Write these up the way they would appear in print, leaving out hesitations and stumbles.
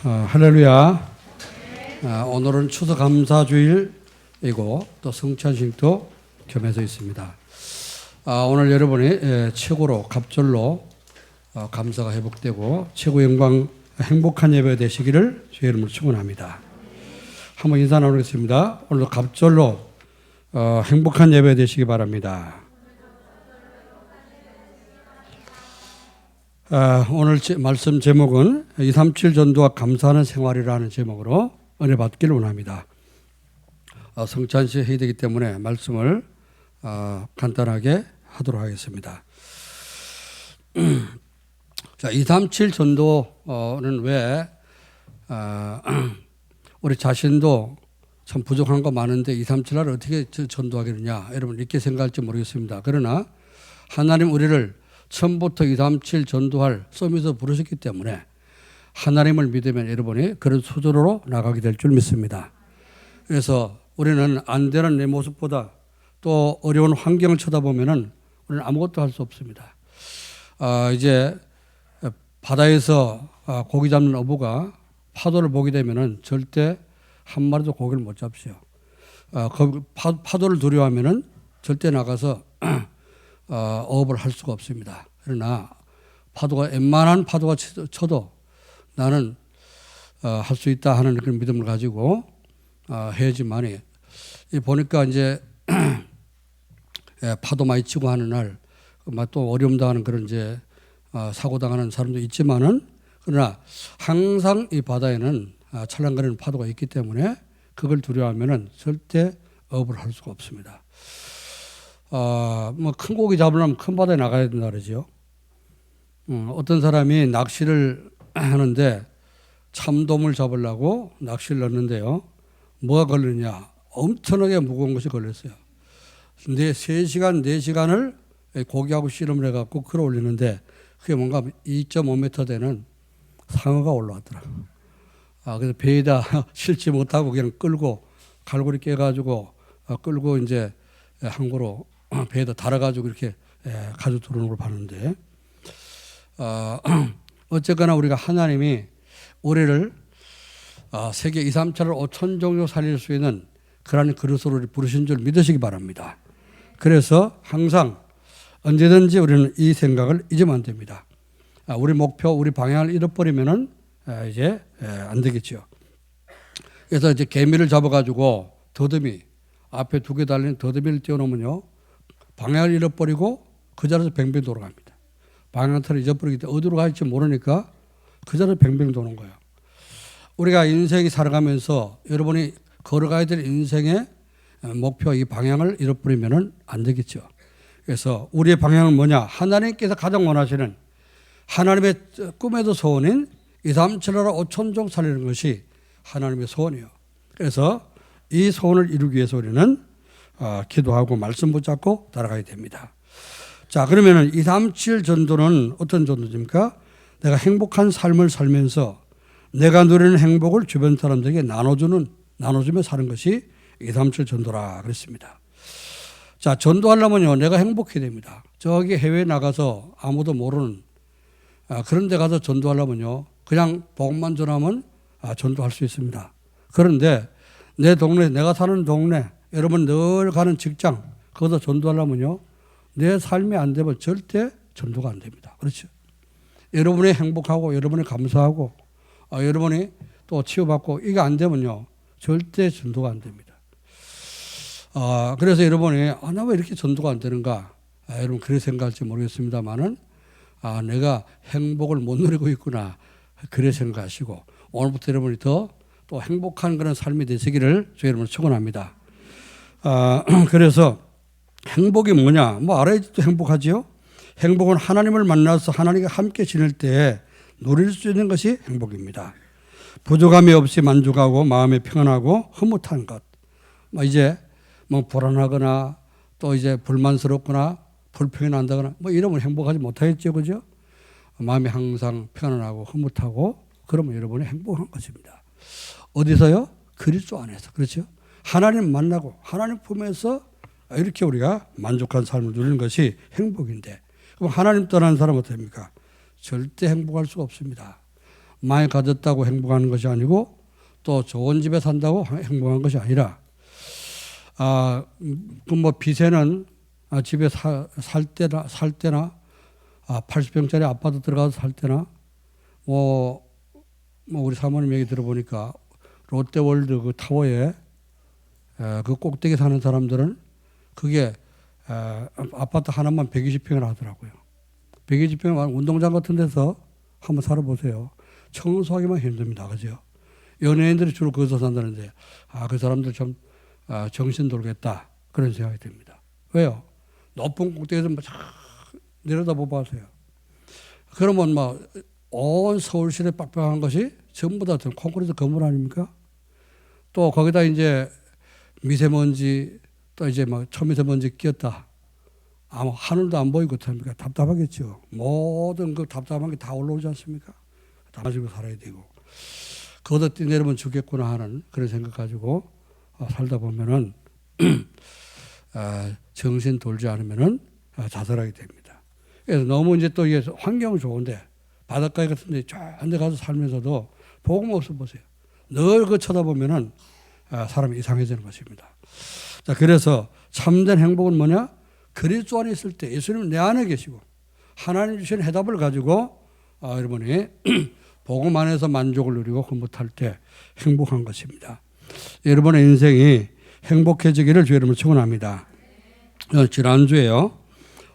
할렐루야. 오늘은 추수감사주일이고 또 성찬식도 겸해서 있습니다. 오늘 여러분이 최고로 갑절로 감사가 회복되고 최고 영광 행복한 예배 되시기를 주의 이름으로 축원합니다. 한번 인사 나누겠습니다. 오늘도 갑절로 행복한 예배 되시기 바랍니다. 오늘 말씀 제목은 237 전도와 감사하는 생활이라는 제목으로 은혜 받기를 원합니다. 성찬식 해야 되기 때문에 말씀을 간단하게 하도록 하겠습니다. 자, 237 전도는 왜 우리 자신도 참 부족한 거 많은데 237을 어떻게 전도하겠느냐 여러분 이렇게 생각할지 모르겠습니다. 그러나 하나님 우리를 처음부터 237 전도할 서밋을 부르셨기 때문에 하나님을 믿으면 여러분이 그런 수준으로 나가게 될 줄 믿습니다. 그래서 우리는 안 되는 내 모습보다 또 어려운 환경을 쳐다보면은 우리는 아무것도 할 수 없습니다. 이제 바다에서 고기 잡는 어부가 파도를 보게 되면은 절대 한 마리도 고기를 못 잡지요. 파도를 두려워하면은 절대 나가서 어업을 할 수가 없습니다. 그러나 파도가 웬만한 파도가 쳐도 나는 할 수 있다 하는 그런 믿음을 가지고 해야지만이 보니까 이제 파도 많이 치고 하는 날 또 어려움 당하는 그런 이제 사고 당하는 사람도 있지만은 그러나 항상 이 바다에는 찰랑거리는 파도가 있기 때문에 그걸 두려워하면은 절대 어업을 할 수가 없습니다. 뭐 큰 고기 잡으려면 큰 바다에 나가야 된다 그러죠. 어떤 사람이 낚시를 하는데 참돔을 잡으려고 낚시를 넣는데요. 뭐가 걸리냐? 엄청나게 무거운 것이 걸렸어요. 근데 3시간, 4시간을 고기하고 씨름을 해갖고 끌어 올리는데 그게 뭔가 2.5m 되는 상어가 올라왔더라고요. 그래서 배에다 실지 못하고 그냥 끌고 갈고리 깨가지고 끌고 이제 항구로 배에다 달아가지고 이렇게 가지고 들어오는 걸 봤는데 어쨌거나 우리가 하나님이 우리를 세계 2, 3차를 5천 종류 살릴 수 있는 그러한 그릇으로 부르신 줄 믿으시기 바랍니다. 그래서 항상 언제든지 우리는 이 생각을 잊으면 안 됩니다. 우리 목표, 우리 방향을 잃어버리면은 이제 안 되겠죠. 그래서 이제 개미를 잡아가지고 더듬이 앞에 2개 달린 더듬이를 띄워놓으면요. 방향을 잃어버리고 그 자리에서 뱅뱅 돌아갑니다. 방향타를 잊어버리기 때문에 어디로 갈지 모르니까 그 자리에서 뱅뱅 도는 거예요. 우리가 인생이 살아가면서 여러분이 걸어가야 될 인생의 목표 이 방향을 잃어버리면 안 되겠죠. 그래서 우리의 방향은 뭐냐? 하나님께서 가장 원하시는 하나님의 꿈에도 소원인 237나라 5천종 살리는 것이 하나님의 소원이에요. 그래서 이 소원을 이루기 위해서 우리는 기도하고 말씀 붙잡고 따라가야 됩니다. 자, 그러면은 237 전도는 어떤 전도입니까? 내가 행복한 삶을 살면서 내가 누리는 행복을 주변 사람들에게 나눠주며 사는 것이 237 전도라 그랬습니다. 자, 전도하려면요, 내가 행복해야 됩니다. 저기 해외에 나가서 아무도 모르는 그런 데 가서 전도하려면요, 그냥 복음만 전하면 전도할 수 있습니다. 그런데 내 동네, 내가 사는 동네, 여러분 늘 가는 직장, 거기서 전도하려면요, 내 삶이 안 되면 절대 전도가 안 됩니다. 그렇죠? 여러분이 행복하고, 여러분이 감사하고, 여러분이 또 치유받고, 이게 안 되면요, 절대 전도가 안 됩니다. 그래서 여러분이, 나 왜 이렇게 전도가 안 되는가? 여러분, 그렇게 생각할지 모르겠습니다만은, 내가 행복을 못 누리고 있구나. 그래 생각하시고, 오늘부터 여러분이 더 또 행복한 그런 삶이 되시기를 주의 이름으로 축원합니다. 그래서 행복이 뭐냐? 뭐 알아야지 또 행복하지요? 행복은 하나님을 만나서 하나님과 함께 지낼 때 누릴 수 있는 것이 행복입니다. 부족함이 없이 만족하고 마음이 평안하고 흐뭇한 것. 이제 뭐 불안하거나 또 이제 불만스럽거나 불평이 난다거나 뭐 이러면 행복하지 못하겠죠. 그죠? 마음이 항상 평안하고 흐뭇하고 그러면 여러분이 행복한 것입니다. 어디서요? 그리스도 안에서. 그렇죠? 하나님 만나고 하나님 품에서 이렇게 우리가 만족한 삶을 누리는 것이 행복인데 그럼 하나님 떠나는 사람은 어떻게 됩니까? 절대 행복할 수가 없습니다. 많이 가졌다고 행복한 것이 아니고 또 좋은 집에 산다고 행복한 것이 아니라 그 뭐 빚에는 집에 살 때나 80평짜리 아파트 들어가서 살 때나 뭐 우리 사모님 얘기 들어보니까 롯데월드 그 타워에 그 꼭대기 사는 사람들은 그게 아파트 하나만 120평을 하더라고요. 120평 운동장 같은 데서 한번 살아보세요. 청소하기만 힘듭니다. 그죠? 연예인들이 주로 거기서 산다는데 그 사람들 좀 정신 돌겠다 그런 생각이 듭니다. 왜요? 높은 꼭대기에서 막 내려다보고 하세요. 그러면 온 서울시내 빡빡한 것이 전부 다 콘크리트 건물 아닙니까? 또 거기다 이제 미세먼지 또 이제 초미세먼지 끼었다. 아마 하늘도 안 보이고 어떡합니까? 답답하겠죠. 모든 그 답답한 게 다 올라오지 않습니까? 다 가지고 살아야 되고. 거기다 뛰내리면 죽겠구나 하는 그런 생각 가지고 살다 보면은 정신 돌지 않으면은 자살하게 됩니다. 그래서 너무 이제 또 이게 환경은 좋은데 바닷가에 같은 데 좋은 데 가서 살면서도 복음 없어 보세요. 늘 그 쳐다보면은 사람이 이상해지는 것입니다. 자, 그래서 참된 행복은 뭐냐? 그리스도 안에 있을 때 예수님은 내 안에 계시고 하나님 주신 해답을 가지고 여러분이 복음 안에서 만족을 누리고 흐뭇할 때 행복한 것입니다. 여러분의 인생이 행복해지기를 주 이름으로 축원합니다. 지난주에요.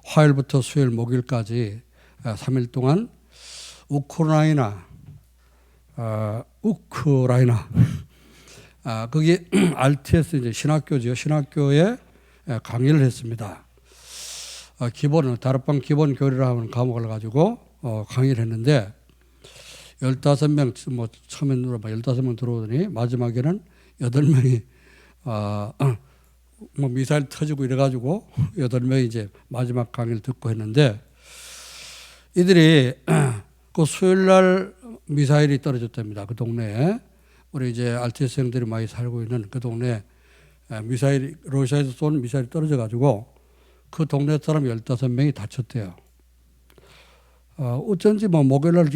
화요일부터 수요일 목요일까지 3일 동안 우크라이나 거기 RTS 이제 신학교죠. 신학교에 강의를 했습니다. 다락방 기본 교리라는 과목을 가지고 강의를 했는데 15명 처음에 15명 들어오더니 마지막에는 8명이 미사일 터지고 이래가지고 8명이 이제 마지막 강의를 듣고 했는데 이들이 그 수요일 날 미사일이 떨어졌답니다. 그 동네에 우리 이제 RTS생들이 많이 살고 있는 그 동네에 러시아에서 쏜 미사일이 떨어져가지고 그 동네 사람 15명이 다쳤대요. 어쩐지 목요일 날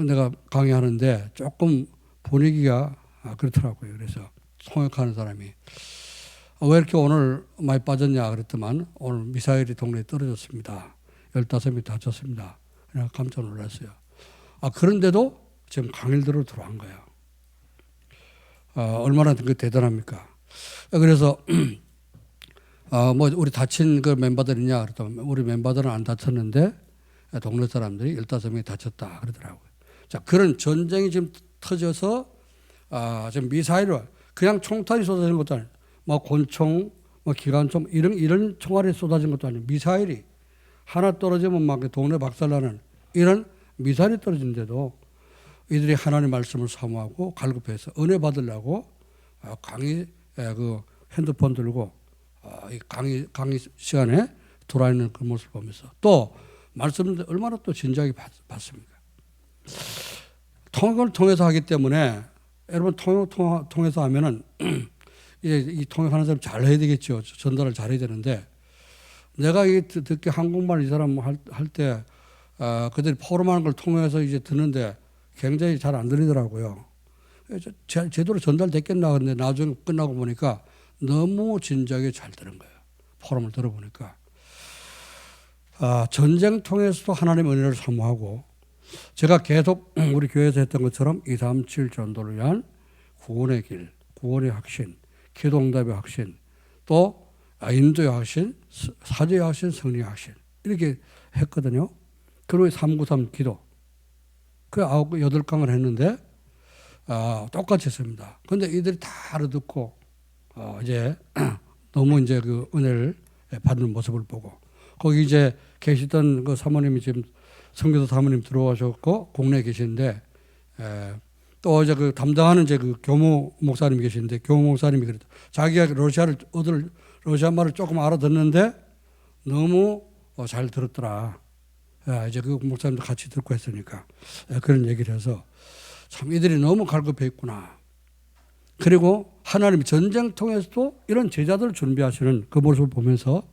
내가 강의하는데 조금 분위기가 그렇더라고요. 그래서 통역하는 사람이 왜 이렇게 오늘 많이 빠졌냐 그랬더만 오늘 미사일이 동네에 떨어졌습니다. 15명이 다쳤습니다. 그냥 깜짝 놀랐어요. 그런데도 지금 강의를 들어 들어간 거예요. 얼마나 대단합니까? 그래서 우리 다친 그 멤버들이냐 그랬더니 우리 멤버들은 안 다쳤는데 동네 사람들이 15명이 다쳤다 그러더라고요. 자, 그런 전쟁이 지금 터져서 지금 미사일을 그냥 총탄이 쏟아지는 것도 아니고 권총, 기관총 이런 총알이 쏟아진 것도 아니고 미사일이 하나 떨어지면 막 동네 박살나는 이런 미사일이 떨어진데도 이들이 하나님의 말씀을 사모하고 갈급해서 은혜 받으려고 강의 그 핸드폰 들고 강의 시간에 돌아있는 그 모습을 보면서 또 말씀을 얼마나 또 진지하게 받습니까? 통역을 통해서 하기 때문에 여러분 통해서 하면은 이제 이 통역하는 사람 잘 해야 되겠죠. 전달을 잘 해야 되는데 내가 듣기 한국말 이 사람 할 때 그들이 포럼하는 걸 통해서 이제 듣는데 굉장히 잘 안 들리더라고요. 제대로 전달됐겠나 근데 나중에 끝나고 보니까 너무 진지하게 잘 들은 거예요. 포럼을 들어보니까 전쟁 통해서도 하나님의 은혜를 사모하고 제가 계속 우리 교회에서 했던 것처럼 237 전도를 위한 구원의 길, 구원의 확신, 기도응답의 확신, 또 인도의 확신, 사죄의 확신, 승리의 확신 이렇게 했거든요. 그리고 393 기도 그 8강을 했는데 똑같이 했습니다. 그런데 이들이 다 알아듣고 이제 너무 이제 그 은혜를 받는 모습을 보고 거기 이제 계시던 그 사모님이 지금 선교사 사모님 들어와셨고 국내에 계시는데 또 이제 그 담당하는 이제 그 교무 목사님이 계시는데 교무 목사님이 그랬다. 자기가 러시아 말을 조금 알아듣는데 너무 잘 들었더라. 이제 그 목사님도 같이 듣고 했으니까 그런 얘기를 해서 참 이들이 너무 갈급해 있구나. 그리고 하나님이 전쟁 통해서도 이런 제자들을 준비하시는 그 모습을 보면서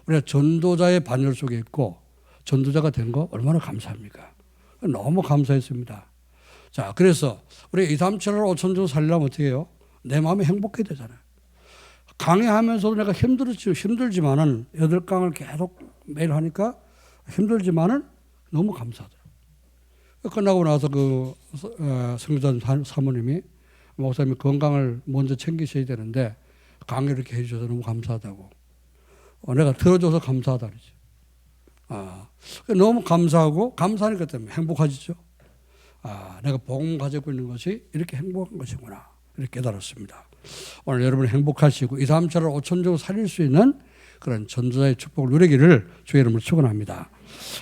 우리가 전도자의 반열 속에 있고 전도자가 된 거 얼마나 감사합니까? 너무 감사했습니다. 자, 그래서 우리 2, 3, 7월 5천 정도 살려면 어떻게 해요? 내 마음이 행복해야 되잖아요. 강의하면서도 내가 힘들지만은 8강을 계속 매일 하니까 힘들지만은 너무 감사하더라고요. 끝나고 나서 그 성교단 사모님이 목사님 건강을 먼저 챙기셔야 되는데 강의를 이렇게 해주셔서 너무 감사하다고. 내가 들어줘서 감사하다 그러죠. 너무 감사하고 감사하니까 때문에 행복하시죠. 내가 복음 가지고 있는 것이 이렇게 행복한 것이구나. 이렇게 깨달았습니다. 오늘 여러분 행복하시고 2, 3, 7월 5천 정도 살릴 수 있는 그런 전도자의 축복을 누리기를 주의 이름으로 축원합니다.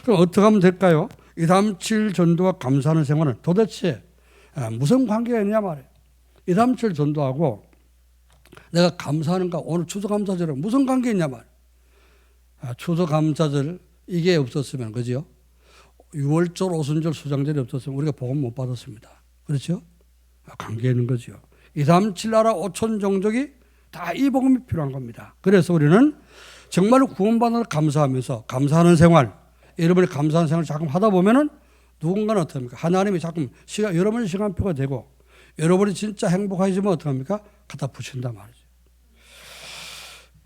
그럼 어떻게 하면 될까요? 2, 3, 7 전도와 감사하는 생활은 도대체 무슨 관계가 있냐 말이에요. 2, 3, 7 전도하고 내가 감사하는가 오늘 추수감사절은 무슨 관계 있냐 말이에요. 추수감사절 이게 없었으면 그죠? 6월절, 오순절, 수장절이 없었으면 우리가 복음 못 받았습니다. 그렇죠? 관계 있는 거죠. 2, 3, 7 나라 5천 종족이 다 이 복음이 필요한 겁니다. 그래서 우리는 정말로 구원받아 감사하면서 감사하는 생활, 여러분이 감사하는 생활을 자꾸 하다 보면은 누군가는 어떻습니까? 하나님이 자꾸 여러분의 시간표가 되고 여러분이 진짜 행복하시면 어떡합니까? 갖다 붙인단 말이죠.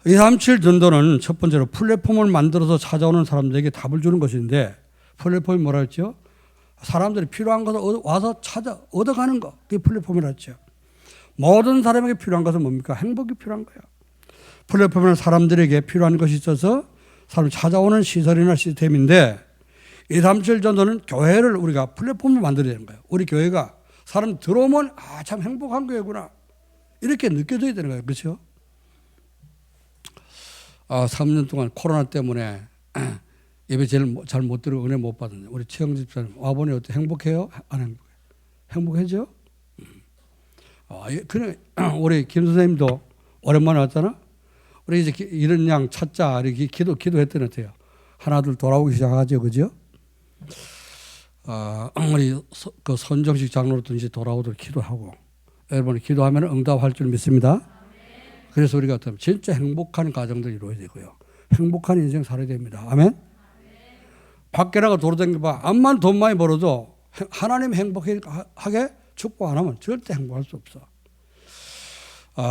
2, 3, 7 전도는 첫 번째로 플랫폼을 만들어서 찾아오는 사람들에게 답을 주는 것인데 플랫폼이 뭐라 했죠? 사람들이 필요한 것을 와서 찾아 얻어가는 거. 그게 플랫폼이라 했죠. 모든 사람에게 필요한 것은 뭡니까? 행복이 필요한 거예요. 플랫폼은 사람들에게 필요한 것이 있어서 사람을 찾아오는 시설이나 시스템인데 2, 3, 7 전도는 교회를 우리가 플랫폼을 만들어야 되는 거예요. 우리 교회가 사람 들어오면 참 행복한 교회구나. 이렇게 느껴져야 되는 거예요. 그렇죠? 3년 동안 코로나 때문에 예배 제일 잘 못 들어 은혜 못 받았는데 우리 최영 집사님 와보니 어때? 행복해요? 안 행복해요? 행복해져? 그래 우리 김 선생님도 오랜만에 왔잖아. 우리 이제 이런 양 찾자 이렇게 기도했더니 어때요? 하나 둘 돌아오기 시작하죠, 그죠? 우리 그 선정식 장로도 이제 돌아오도록 기도하고 여러분이 기도하면 응답할 줄 믿습니다. 그래서 우리가 어떤 진짜 행복한 가정들 이루어야 되고요. 행복한 인생 살아야 됩니다. 아멘. 밖에 나가 돌아다니봐. 암만 돈 많이 벌어도 하나님 행복하게 축복 안 하면 절대 행복할 수 없어.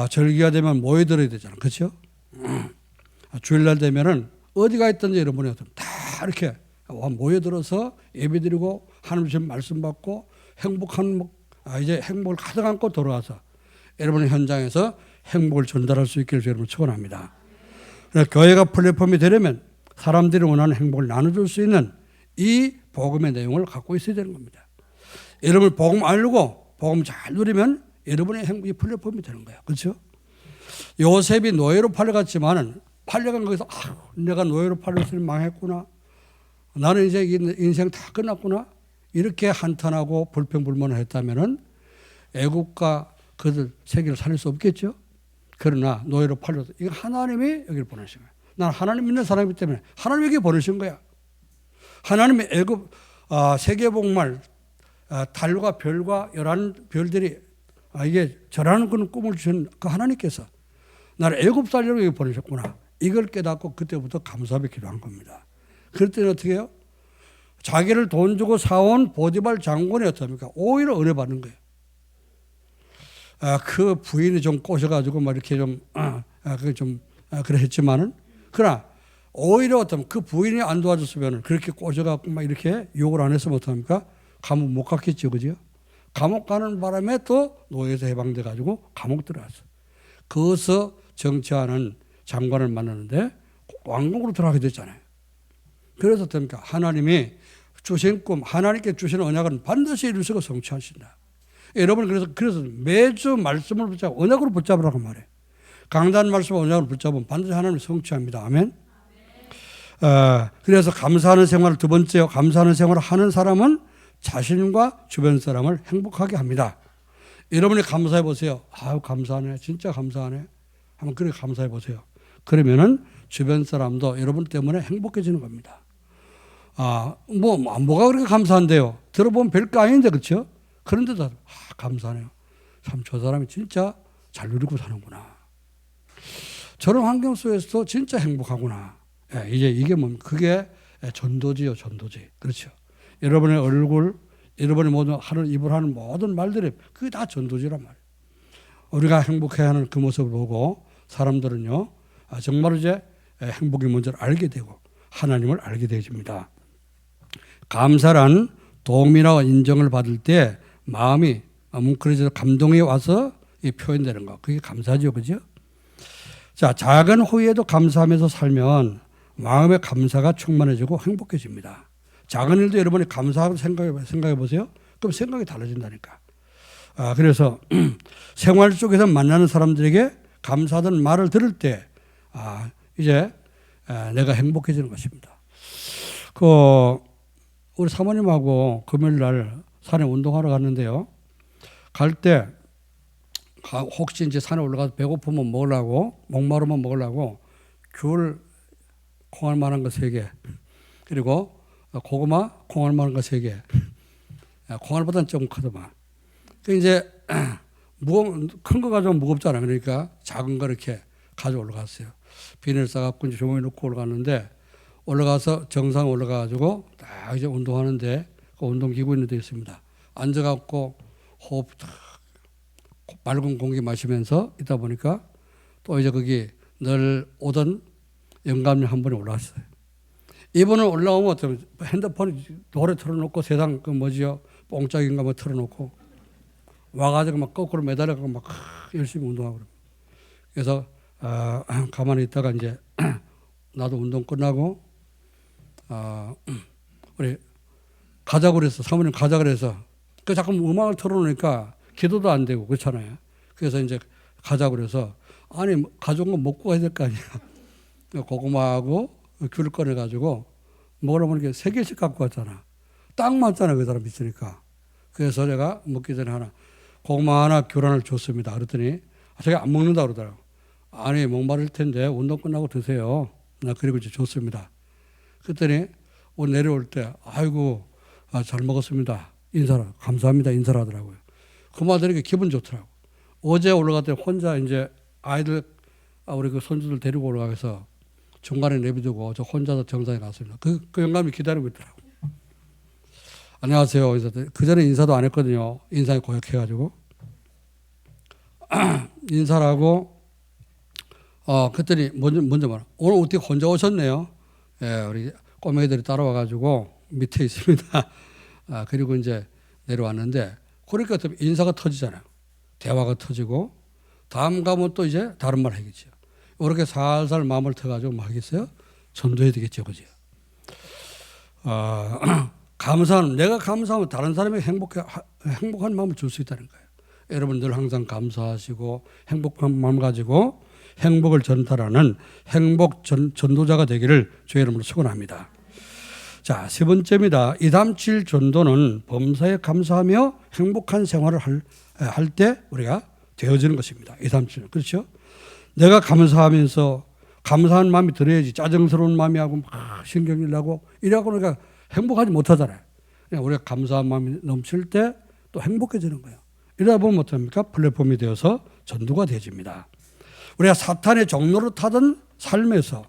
절기가 되면 모여들어야 되잖아. 그렇죠? 주일날 되면은 어디가 있든지 여러분이 다 이렇게 모여들어서 예배드리고 하나님 말씀 받고 행복한 이제 행복을 가득 안고 돌아와서 여러분의 현장에서 행복을 전달할 수 있기를 여러분 축원합니다. 교회가 플랫폼이 되려면 사람들이 원하는 행복을 나눠줄 수 있는 이 복음의 내용을 갖고 있어야 되는 겁니다. 여러분 복음 알고 복음 잘 누리면 여러분의 행복이 플랫폼이 되는 거예요. 그렇죠? 요셉이 노예로 팔려갔지만은 팔려간 거기서 내가 노예로 팔렸으니 망했구나. 나는 이제 인생 다 끝났구나. 이렇게 한탄하고 불평불만을 했다면은 애국가 그들 세계를 살릴 수 없겠죠. 그러나 노예로 팔려서 이거 하나님이 여기를 보내신 거예요. 난 하나님 믿는 사람이기 때문에 하나님에게 보내신 거야. 하나님의 애굽 세계복말 달과 별과 11별들이 이게 저라는 그런 꿈을 주신 그 하나님께서 나를 애굽 살려고 여기 보내셨구나. 이걸 깨닫고 그때부터 감사하며 기도한 겁니다. 그럴 때는 어떻게 해요? 자기를 돈 주고 사온 보디발 장군이 어떻습니까? 오히려 은혜 받는 거예요. 그 부인이 좀 꼬셔가지고 막 이렇게 그래 했지만은 그러나 오히려 어떤 그 부인이 안 도와줬으면 그렇게 꼬셔갖고 막 이렇게 욕을 안 했으면 어떡합니까? 감옥 못 갔겠죠, 그죠? 감옥 가는 바람에 또 노예에서 해방돼가지고 감옥 들어갔어. 거기서 정치하는 장관을 만나는데 왕궁으로 들어가게 됐잖아요. 그래서 어떻습니까? 하나님이 주신 꿈, 하나님께 주신 언약은 반드시 이루시고 성취하신다. 여러분 그래서 매주 말씀을 붙잡고 언약으로 붙잡으라고 말해요. 강단 말씀 언약으로 붙잡으면 반드시 하나님이 성취합니다. 아멘. 그래서 감사하는 생활을 두 번째요. 감사하는 생활을 하는 사람은 자신과 주변 사람을 행복하게 합니다. 여러분이 감사해 보세요. 감사하네. 진짜 감사하네. 한번 그렇게 감사해 보세요. 그러면은 주변 사람도 여러분 때문에 행복해지는 겁니다. 뭐가 그렇게 감사한데요? 들어보면 별거 아닌데, 그렇죠? 그런데도 감사하네요. 참 저 사람이 진짜 잘 누리고 사는구나. 저런 환경 속에서도 진짜 행복하구나. 이제 이게 뭡니까? 그게 전도지요, 전도지. 그렇죠. 여러분의 얼굴, 여러분이 모든 하는 입으로 하는 모든 말들이 그게 다 전도지란 말이에요. 우리가 행복해하는 그 모습을 보고 사람들은요 정말 이제 행복의 문제를 알게 되고 하나님을 알게 되어집니다. 감사란 도움이나 인정을 받을 때 마음이 뭉클해져서 감동이 와서 표현되는 거. 그게 감사죠. 그죠? 자, 작은 호의에도 감사하면서 살면 마음의 감사가 충만해지고 행복해집니다. 작은 일도 여러분이 감사하고 생각해 보세요. 그럼 생각이 달라진다니까. 그래서 생활 속에서 만나는 사람들에게 감사하다는 말을 들을 때 이제 내가 행복해지는 것입니다. 우리 사모님하고 금요일 날 산에 운동하러 갔는데요. 갈 때 혹시 이제 산에 올라가서 배고프면 먹으려고 목마르면 먹으려고 귤 콩알 만한 거 3개 그리고 고구마 콩알 만한 거 3개 콩알보다는 조금 크더만. 그 이제 큰 거 가져오면 무겁잖아. 그러니까 작은 거 이렇게 가져 올라갔어요. 비닐 싸갖고 이제 조명에 놓고 올라갔는데 올라가서 정상 올라가가지고 딱 이제 운동하는데 그 운동기구 있는 데 있습니다. 앉아갖고 호흡 맑은 공기 마시면서 있다 보니까 또 이제 거기 늘 오던 영감님 한 분이 올라왔어요. 이분은 올라오면 어쩌면 핸드폰 노래 틀어놓고 세상 그 뭐지요 뽕짝인가 뭐 틀어놓고 와가지고 막 거꾸로 매달려가고 막 열심히 운동하고 그래서 가만히 있다가 이제 나도 운동 끝나고 우리 가자 그래서 사모님 가자 그래서 그 자꾸 음악을 틀어놓으니까 기도도 안 되고 그렇잖아요. 그래서 이제 가자 그래서 아니 가져온 거 먹고 가야 될 거 아니야. 고구마하고 귤을 꺼내가지고 먹으려면 이렇게 3개씩 갖고 왔잖아. 딱 맞잖아 그 사람 있으니까. 그래서 제가 먹기 전에 하나 고구마 하나 귤 하나를 줬습니다. 그랬더니 제가 안 먹는다 그러더라고. 아니 목마를 텐데 운동 끝나고 드세요. 나 그리고 이제 줬습니다. 그랬더니 오늘 내려올 때 아이고 잘 먹었습니다. 인사라 감사합니다. 인사를 하더라고요. 그 말 들으니까 기분 좋더라고. 어제 올라갈 때 혼자 이제 아이들 우리 그 손주들 데리고 올라가서 중간에 내비두고 저 혼자서 정상에 갔습니다. 그 영감이 기다리고 있더라고. 안녕하세요. 그 전에 인사도 안 했거든요. 인상이 고약해가지고 인사를 하고 그랬더니 먼저 말아. 오늘 어떻게 혼자 오셨네요. 예, 우리 꼬맹이들이 따라와가지고 밑에 있습니다. 그리고 이제 내려왔는데 그러니까 인사가 터지잖아요. 대화가 터지고 다음 가면 또 이제 다른 말 하겠죠. 이렇게 살살 마음을 터가지고 뭐 하겠어요? 전도해야 되겠죠. 그죠? 내가 감사하면 다른 사람이 행복한 마음을 줄 수 있다는 거예요. 여러분 늘 항상 감사하시고 행복한 마음 가지고 행복을 전달하는 행복 전도자가 되기를 주의 이름으로 축원합니다. 자, 3번째입니다. 237 전도는 범사에 감사하며 행복한 생활을 할 때 우리가 되어지는 것입니다. 237 그렇죠? 내가 감사하면서 감사한 마음이 들어야지 짜증스러운 마음이 하고 막 신경이 나고 이래갖고 우리가 행복하지 못하잖아요. 그냥 우리가 감사한 마음이 넘칠 때 또 행복해지는 거예요. 이러다 보면 어떡합니까? 플랫폼이 되어서 전도가 되어집니다. 우리가 사탄의 종로를 타던 삶에서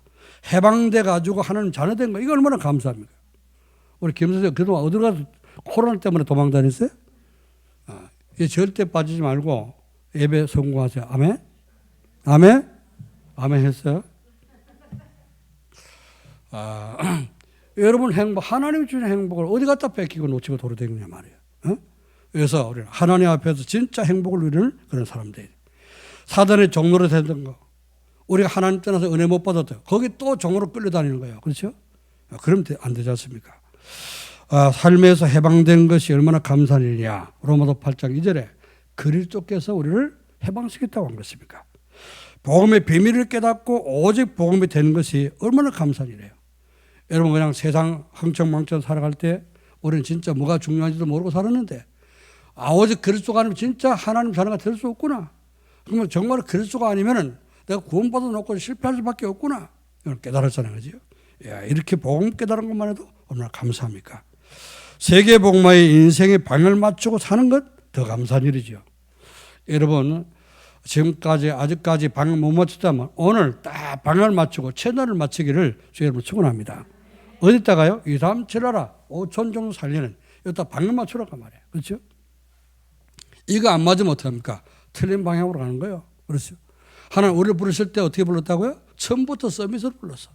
해방돼 가지고 하나님 자녀된 거 이거 얼마나 감사합니까? 우리 김 선생 그동안 어디 가서 코로나 때문에 도망 다녔어요? 절대 빠지지 말고 예배 성공하세요. 아멘? 아멘? 아멘 했어요? 여러분 하나님이 주신 행복을 어디 갖다 뺏기고 놓치고 도로다니냐 말이에요. 그래서 우리는 하나님 앞에서 진짜 행복을 누리는 그런 사람들이 사단의 종로로 되던 거 우리가 하나님 떠나서 은혜 못 받았대요. 거기 또 종으로 끌려다니는 거예요. 그렇죠? 그러면 안 되지 않습니까? 삶에서 해방된 것이 얼마나 감사한 일이냐. 로마서 8장 2절에 그리스도께서 우리를 해방시켰다고 한 것입니까? 복음의 비밀을 깨닫고 오직 복음이 되는 것이 얼마나 감사한 일이에요. 여러분 그냥 세상 흥청망청 살아갈 때 우리는 진짜 뭐가 중요한지도 모르고 살았는데 오직 그리스도가 아니면 진짜 하나님 자녀가 될 수 없구나. 그러면 정말 그리스도가 아니면은 내가 구원받아 놓고 실패할 수밖에 없구나. 이걸 깨달았잖아요. 그죠? 야, 이렇게 복음 깨달은 것만 해도 얼마나 감사합니까? 세계 복음화의 인생의 방향을 맞추고 사는 것 더 감사한 일이죠. 여러분 지금까지 아직까지 방향 못 맞췄다면 오늘 딱 방향을 맞추고 채널을 맞추기를 주의 여러분 축원합니다. 어디다가요? 237 하라 5천 정도 살리는 여기다 방향 맞추라고 말이에요. 그렇죠? 이거 안 맞으면 어떡합니까? 틀린 방향으로 가는 거예요. 그렇죠? 하나님 우리를 부르실 때 어떻게 불렀다고요? 처음부터 서밋으로 불렀어.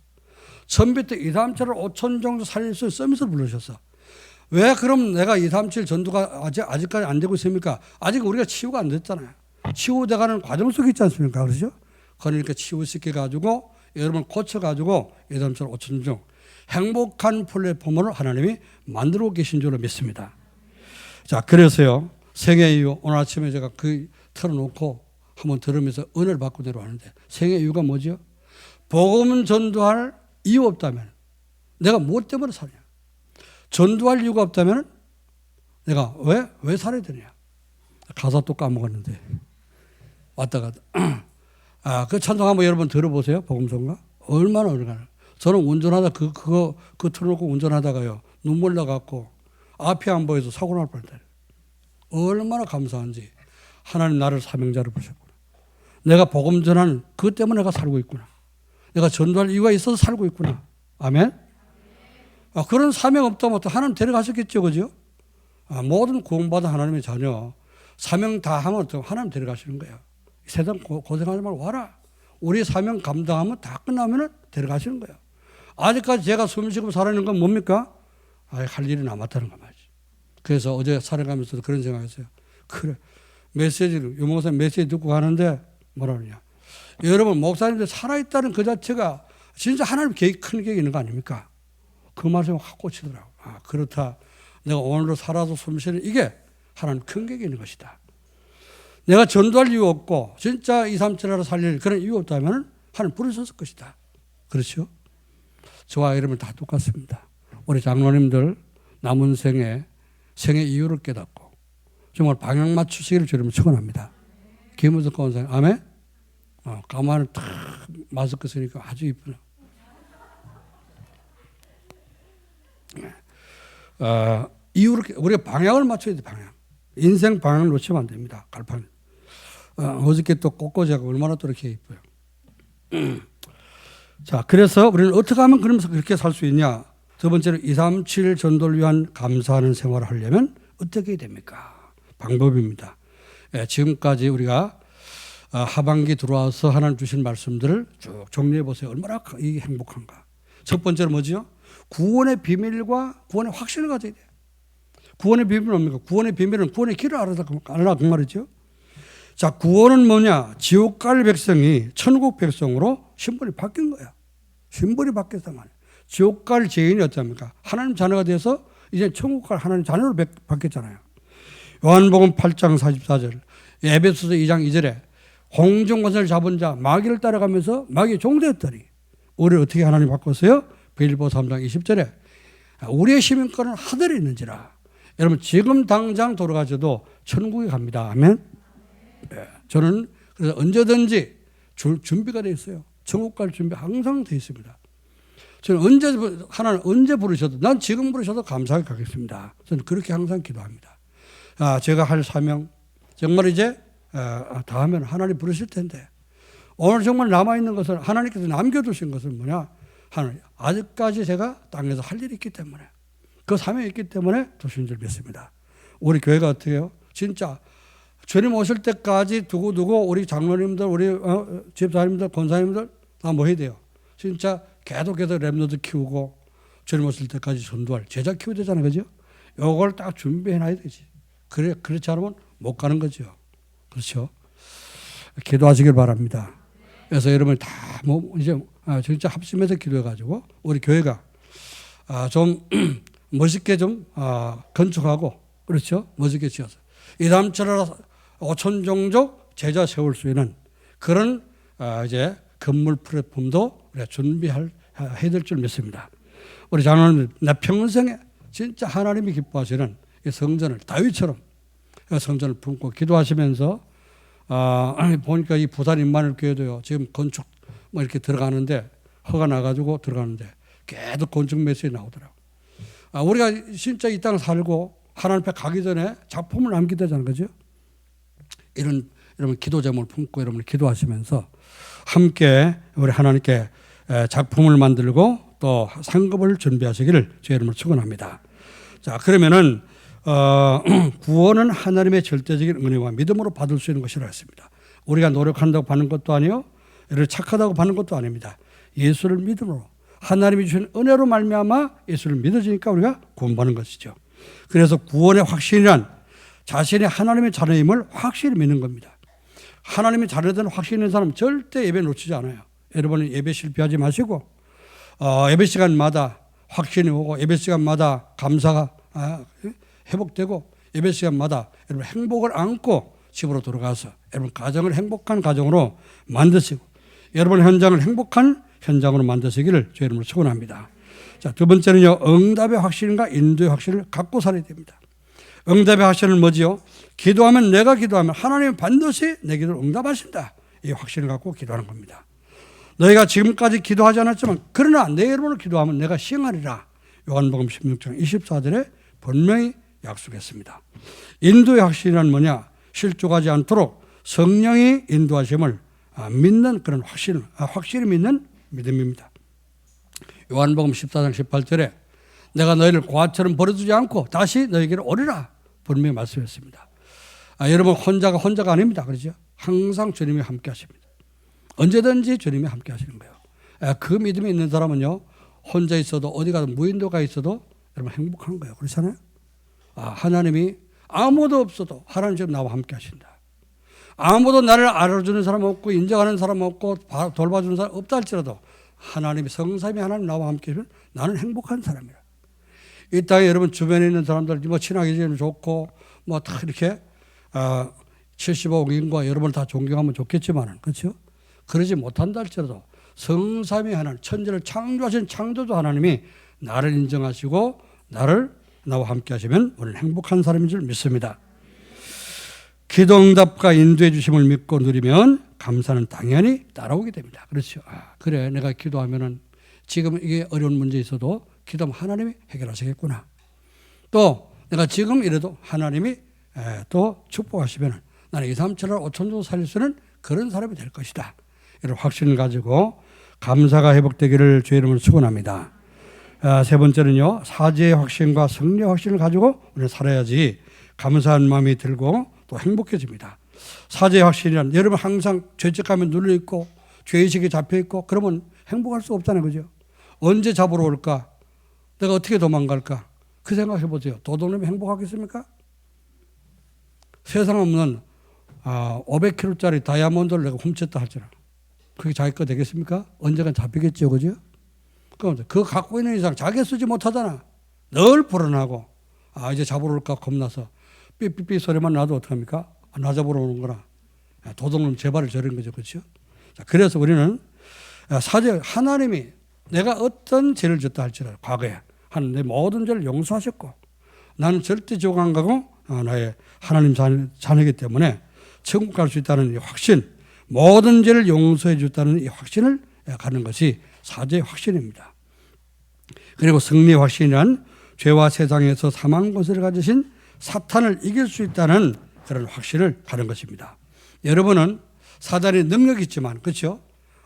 처음부터 2, 3, 7을 5천 정도 살릴 수 있는 서밋으로 부르셨어. 왜 그럼 내가 2, 3, 7 전도가 아직까지 안 되고 있습니까? 아직 우리가 치유가 안 됐잖아요. 치유돼가는 과정 속에 있지 않습니까? 그렇죠? 그러니까 치유시켜가지고 여러분 고쳐가지고 2, 3, 7, 5천 중 행복한 플랫폼을 하나님이 만들고 계신 줄로 믿습니다. 자, 그래서요. 생애 이유 오늘 아침에 제가 그 틀어놓고 한번 들으면서 은혜를 받고 내려왔는데 생애 이유가 뭐죠? 복음 전도할 이유 없다면 내가 무엇 때문에 사냐? 전도할 이유가 없다면 내가 왜 살아야 되냐? 가사 또 까먹었는데 왔다 갔다. 그 찬송 한번 여러분 들어보세요. 복음성가 얼마나 어려워요. 저는 운전하다 그거 틀어놓고 운전하다가요 눈물 나갖고 앞이 안 보여서 사고 날 뻔했다. 얼마나 감사한지 하나님 나를 사명자로 부르셨구나. 내가 복음 전하는 그것 때문에 내가 살고 있구나. 내가 전도할 이유가 있어서 살고 있구나. 아멘. 그런 사명 없다면 하나님 데려가셨겠죠, 그죠? 모든 구원받은 하나님의 자녀 사명 다 하면 하나님 데려가시는 거예요. 세상 고생하지 말고 와라. 우리 사명 감당하면 다 끝나면 데려가시는 거예요. 아직까지 제가 숨 쉬고 살아있는 건 뭡니까? 할 일이 남았다는 거 말이지. 그래서 어제 살아가면서도 그런 생각했어요. 그래, 메시지를, 유목사님 메시지 듣고 가는데 뭐라 그러냐. 여러분, 목사님들 살아있다는 그 자체가 진짜 하나님 계획, 큰 계획이 있는 거 아닙니까? 그 말씀이 확 꽂히더라고. 그렇다. 내가 오늘도 살아서 숨 쉬는 이게 하나님 큰 계획이 있는 것이다. 내가 전도할 이유 없고 진짜 2, 3, 7하러 살릴 그런 이유 없다면 하나님 부르셨을 것이다. 그렇죠? 저와 여러분 다 똑같습니다. 우리 장로님들 남은 생의 이유를 깨닫고 정말 방향 맞추시기를 주님을 축원합니다. 김우석 권사님, 아멘? 가만히 탁 마스크 쓰니까 아주 이쁘네. 이유를 우리가 방향을 맞춰야 돼. 방향. 인생 방향을 놓치면 안 됩니다. 갈판. 어저께 또 꽃꽂이가 얼마나 또 이렇게 이뻐요. 자, 그래서 우리는 어떻게 하면 그러면서 그렇게 살 수 있냐? 두 번째로 2, 3, 7 전도를 위한 감사하는 생활을 하려면 어떻게 해야 됩니까? 방법입니다. 지금까지 우리가 하반기 들어와서 하나님 주신 말씀들을 쭉 정리해 보세요. 얼마나 이게 행복한가. 첫 번째로 뭐죠? 구원의 비밀과 구원의 확신을 가져야 돼요. 구원의 비밀은 뭡니까? 구원의 비밀은 구원의 길을 알라 그 말이죠. 자, 구원은 뭐냐? 지옥 갈 백성이 천국 백성으로 신분이 바뀐 거야. 신분이 바뀌었단 말이야. 지옥 갈 죄인이 어떻습니까? 하나님 자녀가 돼서 이제 천국 갈 하나님 자녀로 바뀌었잖아요. 요한복음 8장 44절, 에베소서 2장 2절에 공중권세를 잡은 자 마귀를 따라가면서 마귀의 종되었더니 우리를 어떻게 하나님 바꿨어요? 빌보 3장 20절에 우리의 시민권은 하늘에 있는지라. 여러분 지금 당장 돌아가셔도 천국에 갑니다. 아멘. 저는 그래서 언제든지 준비가 되어 있어요. 천국 갈 준비 항상 되어 있습니다. 저는 하나님 언제 부르셔도 난 지금 부르셔도 감사하게 가겠습니다. 저는 그렇게 항상 기도합니다. 제가 할 사명 정말 이제 다 하면 하나님 부르실 텐데 오늘 정말 남아있는 것을 하나님께서 남겨두신 것은 뭐냐? 하나님 아직까지 제가 땅에서 할 일이 있기 때문에 그 사명이 있기 때문에 두신 줄 믿습니다. 우리 교회가 어떻게 해요? 진짜 주님 오실 때까지 두고 우리 장로님들, 우리 집사님들, 권사님들 다 뭐 해야 돼요? 진짜 계속해서 랩너드 키우고 주님 오실 때까지 전도할 제자 키워야 되잖아요. 그죠? 요걸 딱 준비해놔야 되지. 그렇지 않으면 못 가는 거죠. 그렇죠? 기도하시길 바랍니다. 그래서 여러분 다 이제 진짜 합심해서 기도해가지고 우리 교회가 좀 멋있게 좀 건축하고 그렇죠? 멋있게 지어서 이 다음처럼 5천 종족 제자 세울 수 있는 그런 이제 건물 플랫폼도 우리가 준비해야 될 줄 믿습니다. 우리 장로님 내 평생에 진짜 하나님이 기뻐하시는 이 성전을 다윗처럼 성전을 품고 기도하시면서 보니까 이 부산 임마누엘 교회도요 지금 건축 뭐 이렇게 들어가는데 허가 나가지고 들어가는데 계속 건축 메시지 나오더라고. 우리가 진짜 이 땅 살고 하나님 앞에 가기 전에 작품을 남기게 되잖아요, 그죠? 이런 기도 제목을 품고 여러분 기도하시면서 함께 우리 하나님께 작품을 만들고 또 상급을 준비하시기를 주의 이름으로 축원합니다. 자, 그러면은 구원은 하나님의 절대적인 은혜와 믿음으로 받을 수 있는 것이라 했습니다. 우리가 노력한다고 받는 것도 아니요, 예를 착하다고 받는 것도 아닙니다. 예수를 믿음으로 하나님이 주신 은혜로 말미암아 예수를 믿어지니까 우리가 구원받는 것이죠. 그래서 구원의 확신이란 자신이 하나님의 자녀임을 확실히 믿는 겁니다. 하나님의 자녀된 확신 있는 사람은 절대 예배 놓치지 않아요. 여러분 예배 실패하지 마시고 예배 시간마다 확신이 오고 예배 시간마다 감사가 회복되고 예배 시간마다 여러분 행복을 안고 집으로 돌아가서 여러분 가정을 행복한 가정으로 만드시고 여러분 현장을 행복한 현장으로 만드시기를 주의 이름으로 축원합니다. 자, 두 번째는요, 응답의 확신과 인도의 확신을 갖고 살아야 됩니다. 응답의 확신은 뭐지요? 기도하면 내가 기도하면 하나님은 반드시 내 기도를 응답하신다. 이 확신을 갖고 기도하는 겁니다. 너희가 지금까지 기도하지 않았지만 그러나 내 이름으로 기도하면 내가 시행하리라. 요한복음 16장 24절에 분명히 약속했습니다. 인도의 확신이란 뭐냐? 실족하지 않도록 성령이 인도하심을 믿는 그런 확실히 믿는 믿음입니다. 요한복음 14장 18절에 내가 너희를 고아처럼 버려두지 않고 다시 너희에게로 오리라 분명히 말씀했습니다. 여러분 혼자가 아닙니다. 그렇죠? 항상 주님이 함께 하십니다. 언제든지 주님이 함께 하시는 거예요. 그 믿음이 있는 사람은요, 혼자 있어도 어디 가서 무인도가 있어도 여러분 행복한 거예요. 그렇잖아요? 하나님이 아무도 없어도 하나님 지금 나와 함께 하신다. 아무도 나를 알아주는 사람 없고 인정하는 사람 없고 돌봐주는 사람 없다 할지라도 하나님이 성삼위 하나님 나와 함께 하시면 나는 행복한 사람이라. 이 땅에 여러분 주변에 있는 사람들 뭐 친하게 지내면 좋고 뭐 다 이렇게 75억 인구가 여러분을 다 존경하면 좋겠지만은 그렇죠? 그러지 못한다 할지라도 성삼위 하나님 천지를 창조하신 창조주 하나님이 나를 인정하시고 나와 함께 하시면 우리는 행복한 사람인 줄 믿습니다. 기도 응답과 인도해 주심을 믿고 누리면 감사는 당연히 따라오게 됩니다. 그렇죠. 그래 내가 기도하면은 지금 이게 어려운 문제 있어도 기도하면 하나님이 해결하시겠구나. 또 내가 지금 이래도 하나님이 또 축복하시면 나는 2, 3, 7월 5천 정도 살릴 수 있는 그런 사람이 될 것이다. 이런 확신을 가지고 감사가 회복되기를 주의 이름으로 축원합니다. 세 번째는요, 사죄의 확신과 승리의 확신을 가지고 우리는 살아야지 감사한 마음이 들고 또 행복해집니다. 사죄의 확신이란 여러분 항상 죄책감에 눌려있고 죄의식에 잡혀있고 그러면 행복할 수 없잖아요. 그죠? 언제 잡으러 올까? 내가 어떻게 도망갈까? 그 생각해 보세요. 도둑놈이 행복하겠습니까? 세상 없는 500kg짜리 다이아몬드를 내가 훔쳤다 할지라 그게 자기 거 되겠습니까? 언젠간 잡히겠죠. 그죠? 그럼 그거 갖고 있는 이상 자기 쓰지 못하잖아. 늘 불안하고 이제 잡으러 올까 겁나서 삐삐삐 소리만 나도 어떡합니까? 나 잡으러 오는 거나 도둑놈 재발을 저린 거죠. 그렇죠? 자, 그래서 우리는 사죄 하나님이 내가 어떤 죄를 졌다 할지라도 과거에 내 모든 죄를 용서하셨고 나는 절대 지옥 안 가고 나의 하나님 자녀이기 때문에 천국 갈 수 있다는 이 확신, 모든 죄를 용서해 줬다는 이 확신을 갖는 것이 사죄의 확신입니다. 그리고 승리의 확신이란 죄와 세상에서 사망 권세를 가지신 사탄을 이길 수 있다는 그런 확신을 가는 것입니다. 여러분은 사단의 능력이 있지만 그렇죠?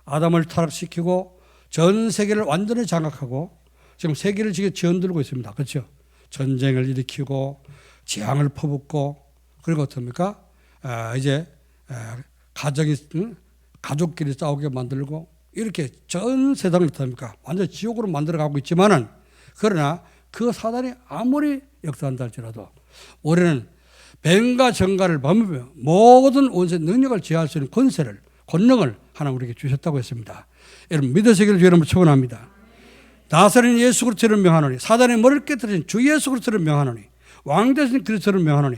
아담을 타락시키고 전 세계를 완전히 장악하고 지금 세계를 지금 지어들고 있습니다. 그렇죠? 전쟁을 일으키고 재앙을 퍼붓고 그리고 어떻습니까? 이제 가족끼리 싸우게 만들고 이렇게 전 세상을 어떻습니까? 완전 지옥으로 만들어가고 있지만은 그러나 그 사단이 아무리 역사한다 할지라도 우리는 뱀과 정갈을 범하며 모든 원수의 능력을 제어할 수 있는 권능을 하나님 우리에게 주셨다고 했습니다. 여러분 믿으시기를 주의 이름으로 축원합니다. 나사렛 예수 그리스도를 명하노니 사단의 머리를 깨뜨리신 주 예수 그리스도를 명하노니 왕 되신 그리스도를 명하노니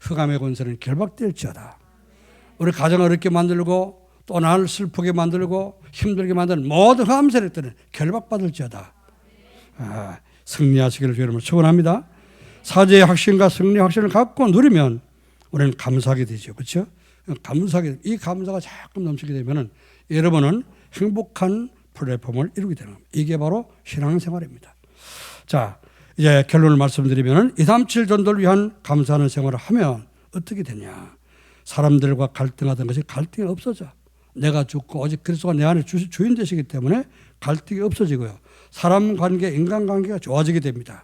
흑암의 권세는 결박될지어다. 우리 가정을 어렵게 만들고 또 나를 슬프게 만들고 힘들게 만드는 모든 흑암 세력들은 결박받을지어다. 승리하시기를 주의 이름으로 축원합니다. 사죄의 확신과 승리의 확신을 갖고 누리면 우리는 감사하게 되죠. 그렇죠? 이 감사가 자꾸 넘치게 되면은 여러분은 행복한 플랫폼을 이루게 되는 겁니다. 이게 바로 신앙생활입니다. 자, 이제 결론을 말씀드리면 237 전도를 위한 감사하는 생활을 하면 어떻게 되냐. 사람들과 갈등하던 것이 갈등이 없어져. 내가 죽고 오직 그리스도가 내 안에 주인 되시기 때문에 갈등이 없어지고요. 사람 관계, 인간 관계가 좋아지게 됩니다.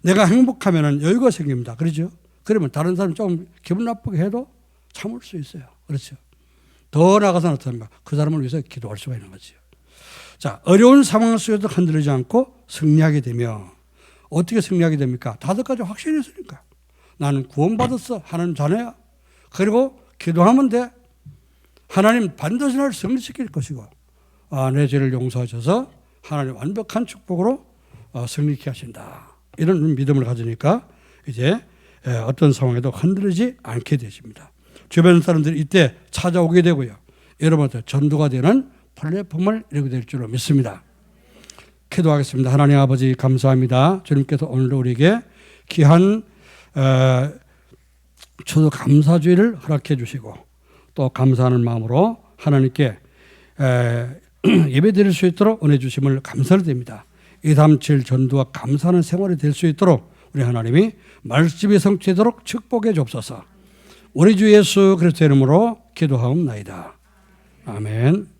내가 행복하면 여유가 생깁니다. 그렇죠? 그러면 다른 사람 조금 기분 나쁘게 해도 참을 수 있어요. 그렇죠? 더 나아가서는 어떻습니까? 그 사람을 위해서 기도할 수가 있는 거죠. 자, 어려운 상황 속에도 흔들리지 않고 승리하게 되며, 어떻게 승리하게 됩니까? 5가지 확신했으니까. 나는 구원받았어. 하나님 자녀야. 그리고 기도하면 돼. 하나님 반드시 나를 승리시킬 것이고, 내 죄를 용서하셔서 하나님 완벽한 축복으로 승리케 하신다. 이런 믿음을 가지니까 이제 어떤 상황에도 흔들리지 않게 되십니다. 주변 사람들이 이때 찾아오게 되고요. 여러분한테 전도가 되는 플랫폼을 이루게 될 줄로 믿습니다. 기도하겠습니다. 하나님 아버지 감사합니다. 주님께서 오늘 우리에게 귀한 초도 감사주의를 허락해 주시고 또 감사하는 마음으로 하나님께 예배 드릴 수 있도록 은혜 주심을 감사를 드립니다. 237 전도와 감사하는 생활이 될 수 있도록 우리 하나님이 말씀이 성취되도록 축복해 주옵소서. 우리 주 예수 그리스도의 이름으로 기도하옵나이다. 아멘.